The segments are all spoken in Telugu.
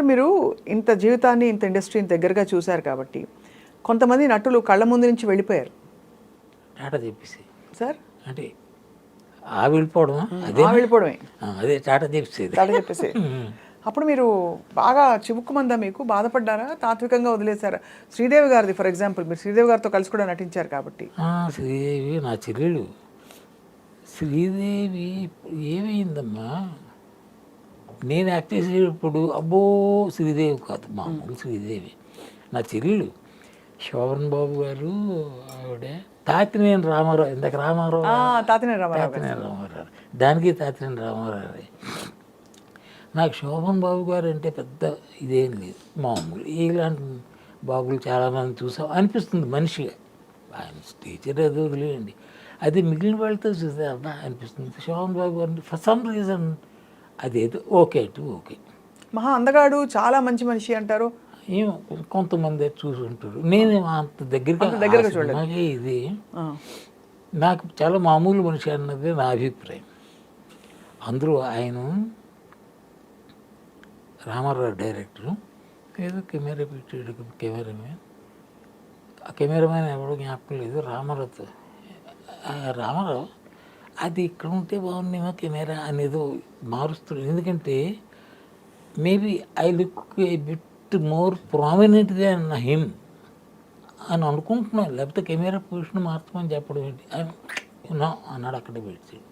మీరు ఇంత జీవితాన్ని ఇంత ఇండస్ట్రీని దగ్గరగా చూశారు కాబట్టి కొంతమంది నటులు కళ్ళ ముందు నుంచి వెళ్ళిపోయారు టాటా చెప్పేసి సార్. అంటే వెళ్ళిపోవడమా? అదే వెళ్ళిపోవడమే, అదే టాటా చెప్పేసేది. టాటా చెప్పేసి అప్పుడు మీరు బాగా చివుక్కుమందా, మీకు బాధపడ్డారా, తాత్వికంగా వదిలేశారా? శ్రీదేవి గారిది ఫర్ ఎగ్జాంపుల్, మీరు శ్రీదేవి గారితో కలిసి కూడా నటించారు కాబట్టి. శ్రీదేవి నా చెల్లెలు. శ్రీదేవి ఏమైందమ్మా, నేను యాక్ట్ చేసేటప్పుడు అబ్బో శ్రీదేవి కాదు, మామూలు శ్రీదేవి నా చెల్లెలు. శోభన్ బాబు గారు ఆవిడ తాతినేని రామారావు, ఇందాక రామారావు, తాతినేని రామారావు, దానికి తాతినేని రామారావు. నాకు శోభన్ బాబు గారు అంటే పెద్ద ఇదేం లేదు, మామూలు. ఇలాంటి బాబులు చాలామంది చూసాం అనిపిస్తుంది మనిషిగా. ఆయన టీచర్ అది వదిలేయండి, అది మిగిలిన వాళ్ళతో చూస్తే అబ్బా అనిపిస్తుంది. శోభన్ బాబు గారిని ఫర్ సమ్ రీజన్ అదేదో ఓకే ఓకే. మహా అందగాడు, చాలా మంచి మనిషి అంటారు. ఏమో కొంతమంది చూసుంటారు, నేను అంత దగ్గరగా చూడలేదు. ఇది నాకు చాలా మామూలు మనిషి అన్నది నా అభిప్రాయం. అందులో ఆయన రామారావు డైరెక్టరు, ఏదో కెమెరా పెట్టాడు, కెమెరామెన్ ఎవడో జ్ఞాపకం లేదు. రామారావు అది ఇక్కడ ఉంటే బాగుండేమో కెమెరా అనేదో మారుస్తున్నాడు. ఎందుకంటే maybe I look A bit more prominent than him అని అనుకుంటున్నాను. లేకపోతే కెమెరా పొజిషన్ మార్చమని చెప్పడం ఏంటి అన్నాడు, అక్కడే పెట్టాడు.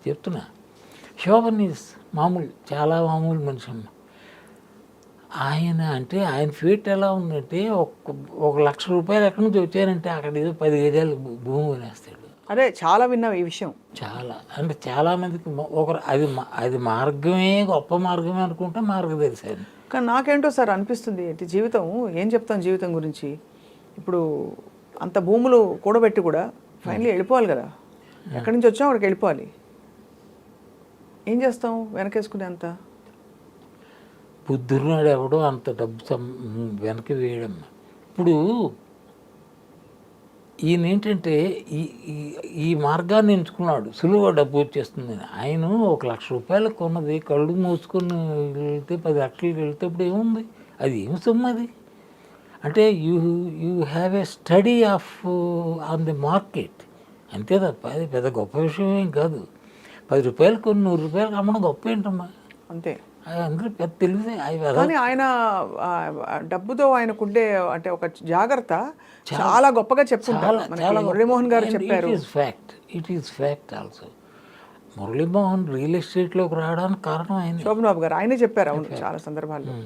చెప్తున్నా, శోభన్ ఈజ్ మామూలు, చాలా మామూలు మనిషి అమ్మ. ఆయన అంటే ఆయన ఫీట్ ఎలా ఉందంటే, 1,00,000 రూపాయలు ఎక్కడి నుంచి వచ్చారంటే అక్కడ ఏదో 10 గజాలు భూమి కొనేస్తాడు. అదే చాలా విన్నాం ఈ విషయం. చాలా అంటే చాలామందికి ఒకరు అది మార్గమే, గొప్ప మార్గమే అనుకుంటే మార్గదర్శనం. కానీ నాకేంటో సార్ అనిపిస్తుంది, జీవితం ఏం చెప్తాం జీవితం గురించి. ఇప్పుడు అంత భూములు కూడబెట్టి కూడా ఫైనల్లీ వెళ్ళిపోవాలి కదా, ఎక్కడి నుంచి వచ్చాం అక్కడికి వెళ్ళిపోవాలి. ఏం చేస్తాం వెనకేసుకునే అంత బుద్ధున్నాడు ఎవడో అంత డబ్బు వెనక్కి వేయడం. ఇప్పుడు ఈయన ఏంటంటే ఈ మార్గాన్ని ఎంచుకున్నాడు, సులువుగా డబ్బు వచ్చేస్తుంది. ఆయన 1,00,000 రూపాయలు కొన్నది కళ్ళు మూసుకొని వెళ్తే 10 లక్షలు వెళ్తే ఇప్పుడు ఏముంది, అది ఏమి సొమ్ము అది. అంటే you have a study of on the market, అంతే తప్ప అది పెద్ద గొప్ప విషయం ఏం కాదు. 10 రూపాయలు కొన్ని 100 రూపాయలు అమ్మడం గొప్ప ఏంటమ్మా, అంతే. అందరూ పెద్ద తెలివితే. కానీ ఆయన డబ్బుతో ఆయనకుండే అంటే ఒక జాగ్రత్త చాలా గొప్పగా చెప్పుకుంటారు. మురళీమోహన్ గారు చెప్పారు. It is fact also. Muralimohan real ఎస్టేట్లోకి రావడానికి కారణం ఆయన, శోభన్ బాబు గారు ఆయనే చెప్పారు. అవును, చాలా సందర్భాల్లో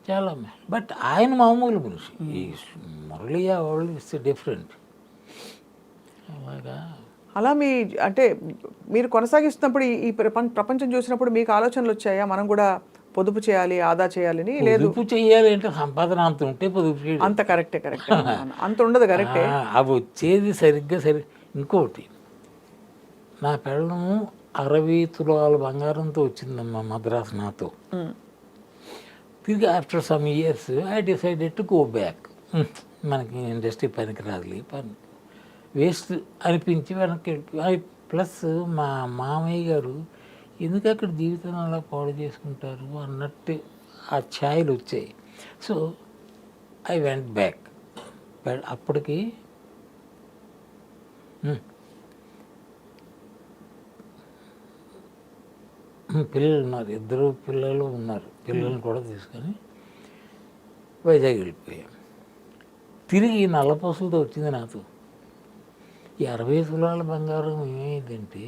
చాలా. బట్ ఆయన మామూలు మనిషి. ఈ మురళీ వాళ్ళు ఇట్స్ డిఫరెంట్. అలాగా అలా అంటే మీరు కొనసాగిస్తున్నప్పుడు ఈ ప్రపంచం చూసినప్పుడు మీకు ఆలోచనలు వచ్చాయా, మనం కూడా పొదుపు చేయాలి, ఆదా చేయాలని? లేదు, పొదుపు చేయాలి అంటే సంపాదన అంత ఉంటే పొదుపు చేయాలి, అంత కరెక్టే అంత ఉండదు, కరెక్టే. అవి వచ్చేది సరిగ్గా ఇంకోటి, నా పెళ్ళము 60 తులాల బంగారంతో వచ్చిందమ్మా మద్రాసు నాతో. తిరిగి after some years I decided to go back. మనకి ఇండస్ట్రీ పనికి రాదులే, పని వేస్ట్ అనిపించి వెనక్కి. ప్లస్ మా మామయ్య గారు ఎందుకు అక్కడ జీవితం అలా పాడు చేసుకుంటారు అన్నట్టు ఆ ఛాయలు వచ్చాయి. So I went back. అప్పటికి పిల్లలు ఉన్నారు, 2 పిల్లలు ఉన్నారు. పిల్లల్ని కూడా తీసుకొని వైజాగ్ వెళ్ళిపోయాం. తిరిగి నల్లపూసలతో వచ్చింది నాతో. ఈ 60 తులాల బంగారం ఏమైందంటే,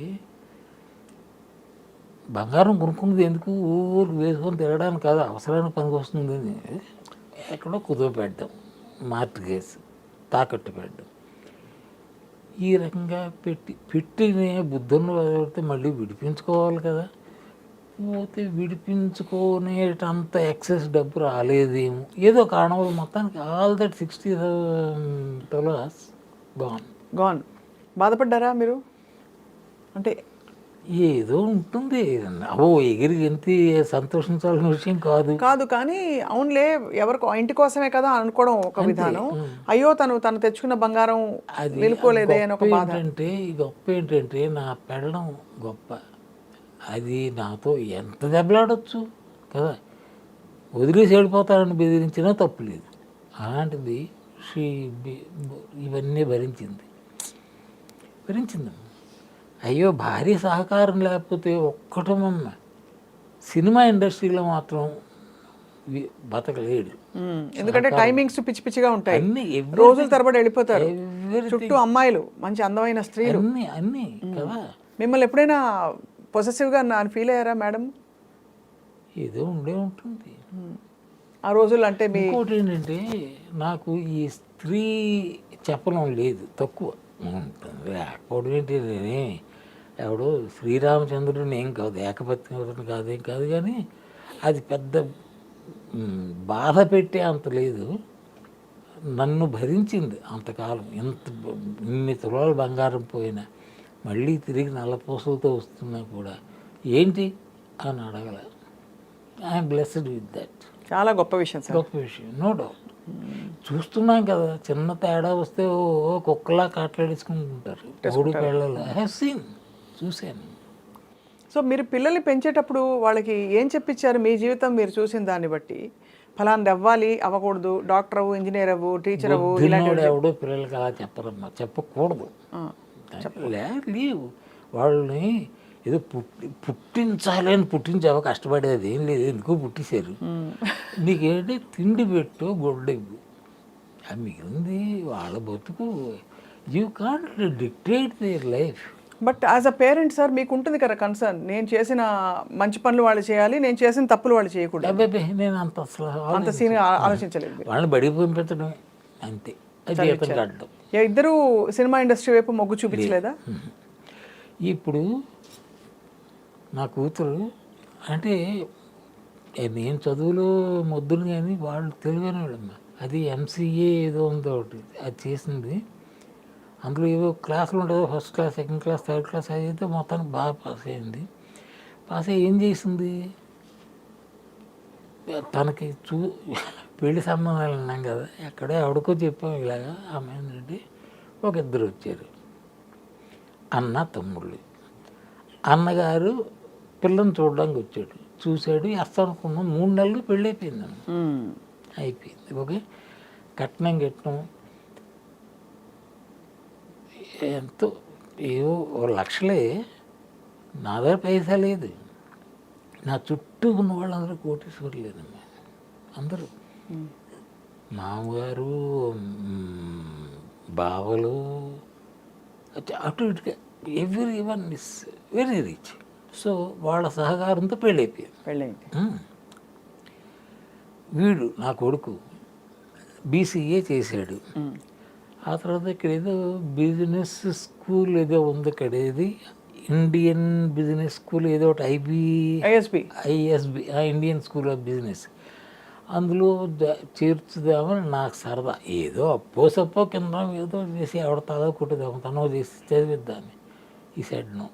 బంగారం కొనుక్కున్నది ఎందుకు ఊరికి వేసుకొని తిరగడానికి కాదు, అవసరానికి పనికి వస్తుంది. ఎక్కడో కుదువ పెట్టడం, మార్టిగేజ్ తాకట్టు పెట్టడం, ఈ రకంగా పెట్టిన బుద్ధుని వదిలితే మళ్ళీ విడిపించుకోవాలి కదా. పోతే విడిపించుకునేటంత ఎక్సెస్ డబ్బు రాలేదేమో, ఏదో కారణం మొత్తానికి ఆల్ దట్ 60 dollars గాన్. బాధపడ్డారా మీరు? అంటే ఏదో ఉంటుంది, ఎగిరి ఎంత సంతోషించాల్సిన విషయం కాదు. కానీ అవునులే, ఎవరికో ఇంటి కోసమే కదా అనుకోవడం ఒక విధానం. అయ్యో తను తెచ్చుకున్న బంగారం వెళ్ళిపోలేదే అని ఒక బాధ. గొప్ప ఏంటంటే నా పెళ్ళం గొప్ప, అది నాతో ఎంత దెబ్బలాడొచ్చు కదా. వదిలేసి వెళ్ళిపోతారని బెదిరించినా తప్పు లేదు. అలాంటిది ఇవన్నీ భరించిందమ్మ. అయ్యో భార్య సహకారం లేకపోతే ఒక్కటమమ్మ సినిమా ఇండస్ట్రీలో మాత్రం బతకలేడు. ఎందుకంటే టైమింగ్స్ పిచ్చి పిచ్చిగా ఉంటాయి, అన్ని రోజుల తరబడి వెళ్ళిపోతారు, చుట్టూ అమ్మాయిలు, మంచి అందమైన స్త్రీలు, అన్నీ కదా. మిమ్మల్ని ఎప్పుడైనా పొసెసివ్గా ఫీల్ అయ్యారా మేడం? ఏదో ఉండే ఉంటుంది. ఆ రోజుల్లో అంటే మీ ఇంకోటి ఏంటంటే నాకు ఈ స్త్రీ చెప్పడం లేదు, తక్కువ ఉంటుంది. లేకపోవడం ఏంటి, నేనే ఎవడో శ్రీరామచంద్రుడిని ఏం కాదు, ఏకపత్ని కాదేం కాదు, కానీ అది పెద్ద బాధ పెట్టే అంత లేదు. నన్ను భరించింది అంతకాలం. ఇన్ని తులాలు బంగారం పోయినా మళ్ళీ తిరిగి నల్లపూసలతో వస్తున్నా కూడా ఏంటి అని అడగల. I'm blessed with that. చాలా గొప్ప విషయం సార్. గొప్ప విషయం, నో డౌట్. చూస్తున్నాం కదా, చిన్న తేడా వస్తే ఓ కుక్కలా కాట్లాడేసుకుంటుంటారు మూడు పేళ్ళలో. ఐ హ్యావ్ సీన్, చూశాను. సో మీరు పిల్లల్ని పెంచేటప్పుడు వాళ్ళకి ఏం చెప్పించారు? మీ జీవితం మీరు చూసిన దాన్ని బట్టి ఫలాంది అవ్వాలి, అవ్వకూడదు, డాక్టర్ అవ్వు, ఇంజనీర్ అవ్వు, టీచర్ అవ్వు, ఇలాంటి ఎవడో పిల్లలకి అలా చెప్పరమ్మా, చెప్పకూడదు. లేవు వాళ్ళని ఏదో పుట్టించాలి అని పుట్టించావా, కష్టపడేది ఏం లేదు, ఎందుకో పుట్టించారు. నీకేంటి తిండి పెట్టు, గొడ్డెవ్వు, అది మిగిలింది వాళ్ళ బతుకు. You can't dictate their life. But as a parent sir మీకు ఉంటుంది కదా కన్సర్న్, నేను చేసిన మంచి పనులు వాళ్ళు చేయాలి, నేను చేసిన తప్పులు వాళ్ళు చేయకూడదు. అబ్బాయి నేను అంత సీన్ ఆలోచించలేదు. వాళ్ళని బడికి పంపించడమే అంతే, అది జీవితం కట్టడం. ఇద్దరు సినిమా ఇండస్ట్రీ వైపు మొగ్గు చూపించలేదా? ఇప్పుడు నా కూతురు అంటే నేను చదువులో మొద్దును, కానీ వాళ్ళు తెలివైన వాళ్ళమ్మా. అది ఎంసీఏ ఏదో ఉందో ఒకటి, అది చేసింది. అందులో ఏవో క్లాసులు ఉండదు, first class, second class, third class, అది అయితే మొత్తానికి బాగా పాస్ అయింది. పాస్ అయ్యి ఏం చేసింది, తనకి పెళ్లి సంబంధాలు ఉన్నాం కదా, ఎక్కడో ఎవడికో చెప్పాం ఇలాగా ఆమె ఏంటంటే ఒక ఇద్దరు వచ్చారు, అన్న తమ్ముళ్ళు. అన్నగారు పిల్లని చూడడానికి వచ్చాడు, చూశాడు, అనుకున్నాం. 3 నెలలు పెళ్ళి అయిపోయింది, అయిపోయింది. ఓకే, కట్నం ఎంతో ఏవో 1 లక్షలే. నా దగ్గర పైసా లేదు, నా చుట్టూ ఉన్న వాళ్ళందరూ కోటీశ్వరులు లేదమ్మా. అందరూ మామగారు, బావలు, అటు ఇటుగా every one is very rich. So వాళ్ళ సహకారంతో పెళ్ళైపోయింది. వీడు నా కొడుకు బీసీఏ చేశాడు. ఆ తర్వాత ఇక్కడ ఏదో బిజినెస్ స్కూల్ ఏదో ఉంది, ఇక్కడ ఏది ఇండియన్ బిజినెస్ స్కూల్ ఏదో ఒకటి, ISB Indian school of business. అందులో చేర్చుదామని నాకు సరదా, ఏదో అప్పో కింద ఏదో చేసి ఎవడ తల కుట్టుదాము, తనో చేసి చదివిద్దాన్ని. ఈ సైడ్ నో,